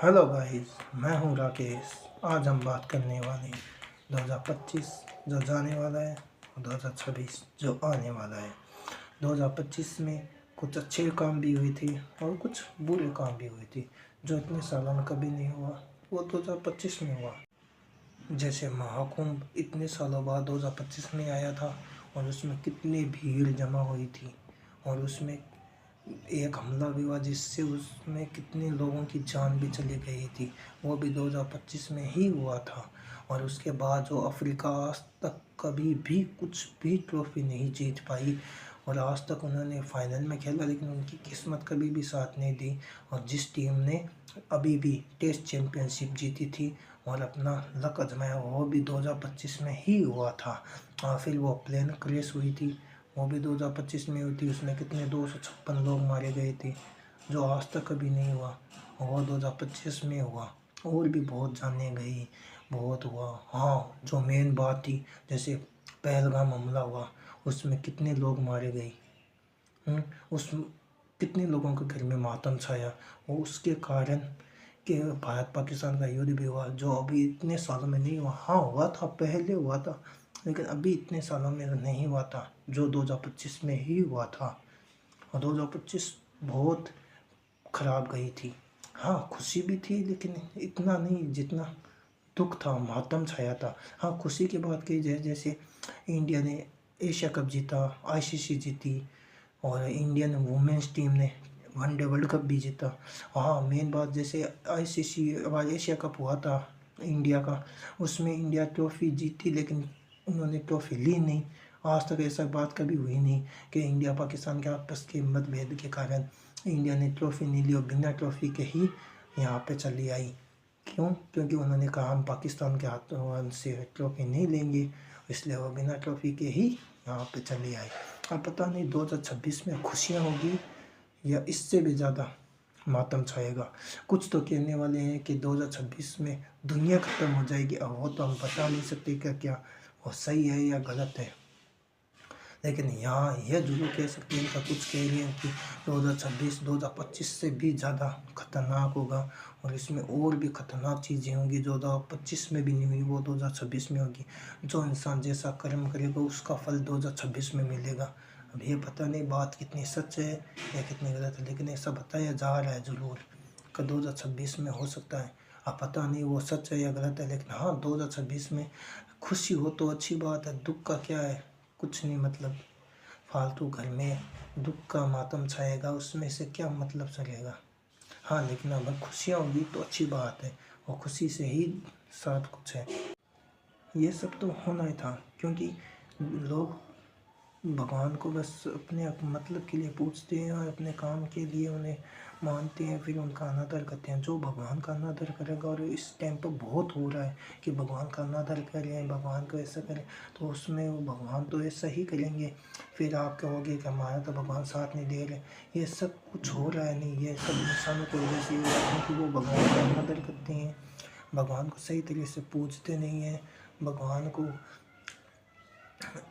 Hello guys, मैं हूं राकेश। आज हम बात करने वाले हैं 2025 जो जाने वाला है और 2026 जो आने वाला है। 2025 में कुछ अच्छे काम भी हुए थे और कुछ बुरे काम भी हुए थे जो इतने सालों में कभी नहीं हुआ, वो 2025 में हुआ। जैसे महाकुंभ इतने सालों बाद 2025 में आया था और उसमें कितनी भीड़ जमा हुई थी और उसमें एक हमला भी हुआ जिससे उसमें कितने लोगों की जान भी चली गई थी। वो भी 2025 में ही हुआ था। और उसके बाद जो अफ्रीका आज तक कभी भी कुछ भी ट्रॉफी नहीं जीत पाई और आज तक उन्होंने फाइनल में खेला लेकिन उनकी किस्मत कभी भी साथ नहीं दी। और जिस टीम ने अभी भी टेस्ट चैम्पियनशिप जीती थी और अपना लक आजमाया वो भी 2025 में ही हुआ था। और फिर वो प्लेन क्रैश हुई थी, वो भी 2025 में हुई थी। उसमें कितने 256 लोग मारे गए थे जो आज तक कभी नहीं हुआ, वो 2025 में हुआ। और भी बहुत जाने गई, बहुत हुआ। हाँ, जो मेन बात थी जैसे पहलगाम हमला हुआ उसमें कितने लोग मारे गए, उस कितने लोगों के घर में मातम छाया। और उसके कारण कि भारत पाकिस्तान का युद्ध भी हुआ जो अभी इतने सालों में नहीं हुआ। हाँ, हुआ था, पहले हुआ था लेकिन अभी इतने सालों में नहीं हुआ था जो 2025 में ही हुआ था। और 2025 बहुत ख़राब गई थी। हाँ, खुशी भी थी लेकिन इतना नहीं जितना दुख था, मातम छाया था। हाँ, खुशी की बात की जाए जैसे इंडिया ने एशिया कप जीता, आईसीसी जीती और इंडियन वुमेंस टीम ने वनडे वर्ल्ड कप भी जीता। हाँ, मेन बात जैसे आईसीसी एशिया कप हुआ था इंडिया का, उसमें इंडिया ट्रॉफी जीती लेकिन उन्होंने ट्रॉफी ली नहीं। आज तक ऐसा बात कभी हुई नहीं कि इंडिया पाकिस्तान के आपस के मतभेद के कारण इंडिया ने ट्रॉफी नहीं ली और बिना ट्रॉफी के ही यहाँ पे चली आई। क्यों? क्योंकि उन्होंने कहा हम पाकिस्तान के हाथों से ट्रॉफी नहीं लेंगे, इसलिए वो बिना ट्रॉफी के ही यहाँ पे चली आई। अब पता नहीं 2026 में खुशियाँ होगी या इससे भी ज़्यादा मातम छाएगा। कुछ तो कहने वाले हैं कि 2026 में दुनिया ख़त्म हो जाएगी। अब वो तो हम बता नहीं सकते क्या क्या वो सही है या गलत है, लेकिन यहाँ यह जरूर कह सकते हैं, इनका कुछ कह रहे हैं कि 2026 2025 से भी ज़्यादा खतरनाक होगा और इसमें और भी खतरनाक चीज़ें होंगी जो 2025 में भी नहीं हुई वो 2026 में होगी। जो इंसान जैसा कर्म करेगा उसका फल 2026 में मिलेगा। अब ये पता नहीं बात कितनी सच है या कितनी गलत है, लेकिन ऐसा बताया जा रहा है ज़रूर कि 2026 में हो सकता है। अब पता नहीं वो सच है या गलत है, लेकिन हाँ 2026 में खुशी हो तो अच्छी बात है। दुख का क्या है, कुछ नहीं, मतलब फालतू घर में दुख का मातम छाएगा उसमें से क्या मतलब चलेगा। हाँ, लेकिन अगर खुशियाँ होगी तो अच्छी बात है और खुशी से ही साथ कुछ है। ये सब तो होना ही था क्योंकि लोग भगवान को बस अपने मतलब के लिए पूछते हैं और अपने काम के लिए उन्हें मानते हैं, फिर उनका अनादर करते हैं। जो भगवान का अनादर करेगा, और इस टाइम पर बहुत हो रहा है कि भगवान का अनादर करें, भगवान को ऐसा करें, तो उसमें वो भगवान तो ऐसा ही करेंगे। फिर आप कहोगे कि हमारा तो भगवान साथ नहीं दे रहे। ये सब कुछ हो रहा है नहीं, ये सब इंसानों की वजह से हो रहा है क्योंकि वो भगवान का अनादर करते हैं, भगवान को सही तरीके से पूजते नहीं हैं, भगवान को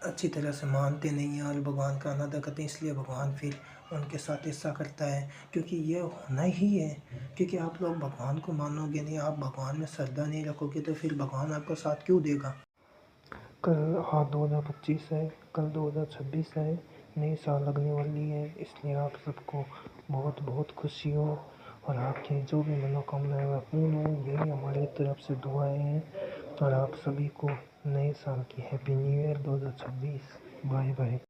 अच्छी तरह से मानते नहीं हैं और भगवान का अनादर करते हैं। इसलिए भगवान फिर उनके साथ ऐसा करता है क्योंकि ये होना ही है। क्योंकि आप लोग भगवान को मानोगे नहीं, आप भगवान में श्रद्धा नहीं रखोगे तो फिर भगवान आपका साथ क्यों देगा। कल हाँ 2025 है, कल 2026 है, नई साल लगने वाली है। इसलिए आप सबको बहुत बहुत खुशी हो और आपकी जो भी मनोकामनाएं वह पूर्ण हो, यही हमारी तरफ से दुआएं हैं। और आप सभी को नए साल की happy new year 2026। Bye bye.